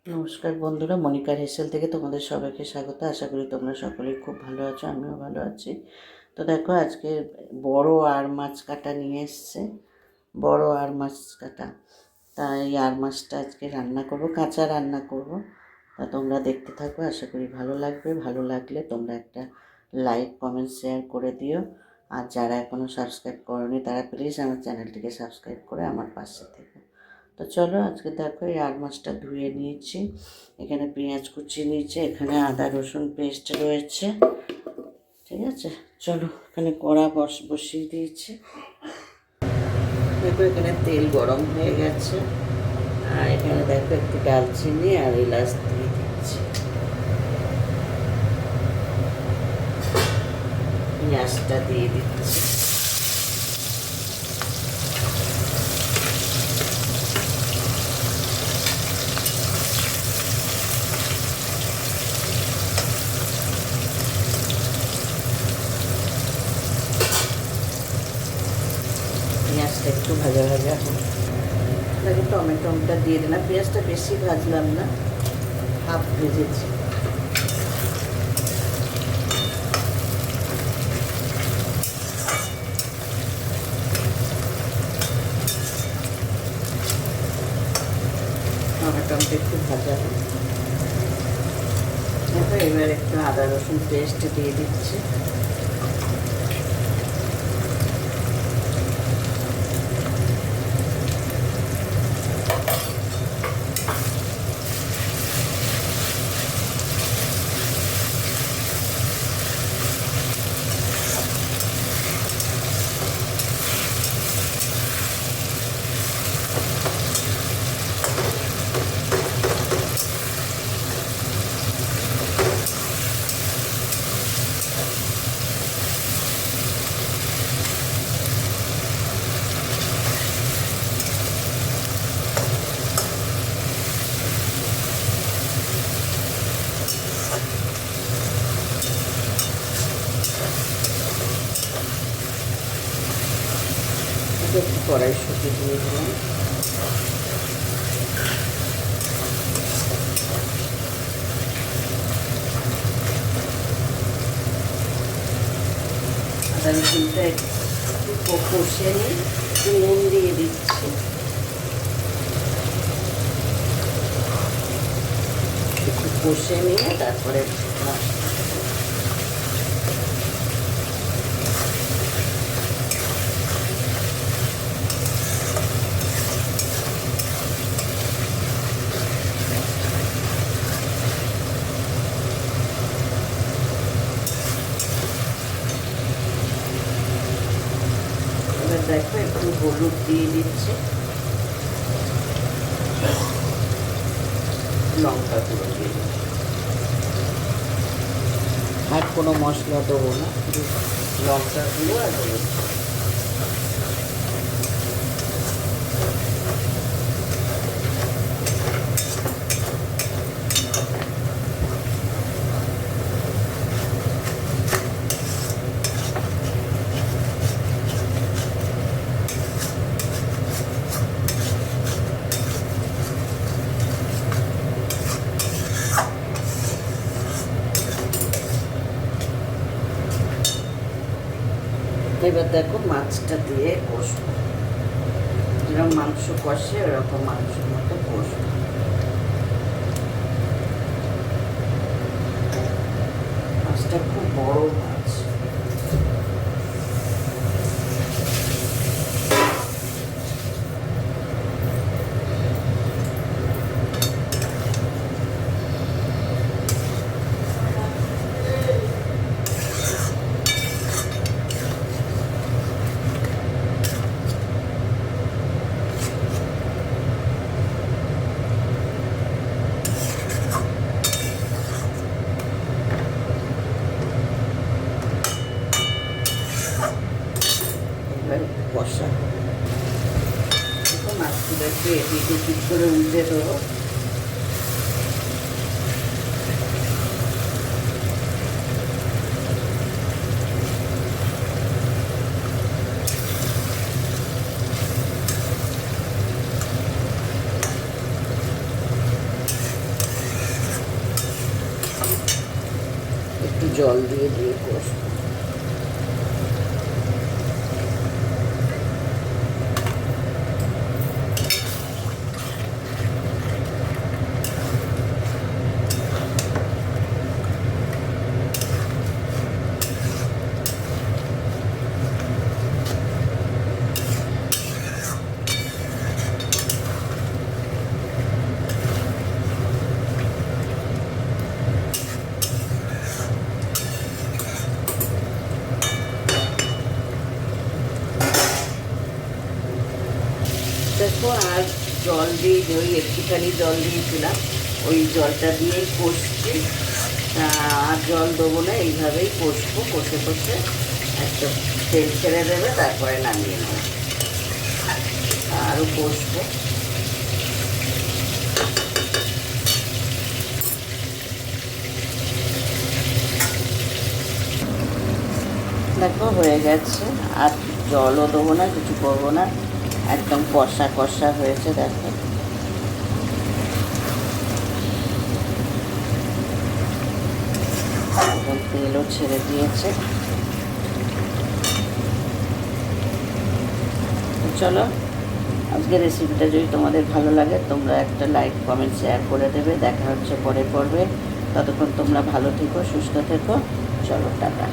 নমস্কার বন্ধুরা, মনিকার হেসেল থেকে তোমাদের সবাইকে স্বাগত। আশা করি তোমরা সকলেই খুব ভালো আছো, আমিও ভালো আছি। তো দেখো, আজকে বড় আর মাছ কাটা নিয়ে এসছে, বড় আর মাছ কাটা। তাই আর মাছটা আজকে রান্না করব, কাঁচা রান্না করব। তা তোমরা দেখতে থাকো, আশা করি ভালো লাগবে। ভালো লাগলে তোমরা একটা লাইক, কমেন্ট, শেয়ার করে দিও। আর যারা এখনও সাবস্ক্রাইব করোনি তারা প্লিজ আমার চ্যানেলটিকে সাবস্ক্রাইব করে আমার পাশে থেকো। তো চলো, আজকে দেখো এই আর মাছটা ধুয়ে নিয়েছি। এখানে পেঁয়াজ কুচি নিয়েছি, এখানে আদা রসুন পেস্ট রয়েছে। ঠিক আছে, চলো এখানে কড়া বসিয়ে দিয়েছি। দেখো এখানে তেল গরম হয়ে গেছে, আর এখানে দেখো একটু ডালচিনি আর এলাচ দিয়ে দিচ্ছি। পেঁয়াজটা দিয়ে দিচ্ছি। পেঁয়াজটা একটু ভাজা ভাজা হোক। দেখো টমেটোটা দিয়ে দিলাম। পেঁয়াজটা বেশি ভাজলাম না, হাফ ভেজেছি। টমেটোটা একটু ভাজা হোক। দেখো এবার একটু আদা রসুন পেস্ট দিয়ে দিচ্ছি। একটু কড়াইশুঁটি দিয়ে দিলাম। আদা রসুনটা একটু কষে নিয়ে নুন দিয়ে দিচ্ছি। একটু কষে নিয়ে তারপরে দেখো একটু হলুদ দিয়ে দিচ্ছে, লঙ্কা গুঁড়ো দিয়ে দিচ্ছি। আর কোনো মশলা দেবো না, লঙ্কা গুঁড়ো আর হলুদ। এবার দেখো মাছটা দিয়ে কষবো, যেরকম মাংস কষে ওরকম মাংসের মতো কষবো। মাছটা খুব বড় মাছ। কষা মাছগুলোকে এদিক ওদিক করে উল্টে দেবো। জল দিয়ে দিয়ে কষবো। দেখো আর জল দিয়ে ওই একটুখানি জল দিয়েছিলাম, ওই জলটা দিয়েই কষছি, আর জল দেবো না, এইভাবেই কষবো। কষে কষে একটা তেল ছেড়ে দেবে, তারপরে নামিয়ে নেবো। আরও কষবো। দেখো হয়ে গেছে, আর জলও দেবো না, কিছু করবো না, একদম কষা কষা হয়েছে। দেখো একদম তেলও ছেড়ে দিয়েছে। চলো, আজকের রেসিপিটা যদি তোমাদের ভালো লাগে তোমরা একটা লাইক কমেন্ট শেয়ার করে দেবে। দেখা হচ্ছে পরে পর্বে। ততক্ষণ তোমরা ভালো থেকো, সুস্থ থেকো। চলো, টাটা।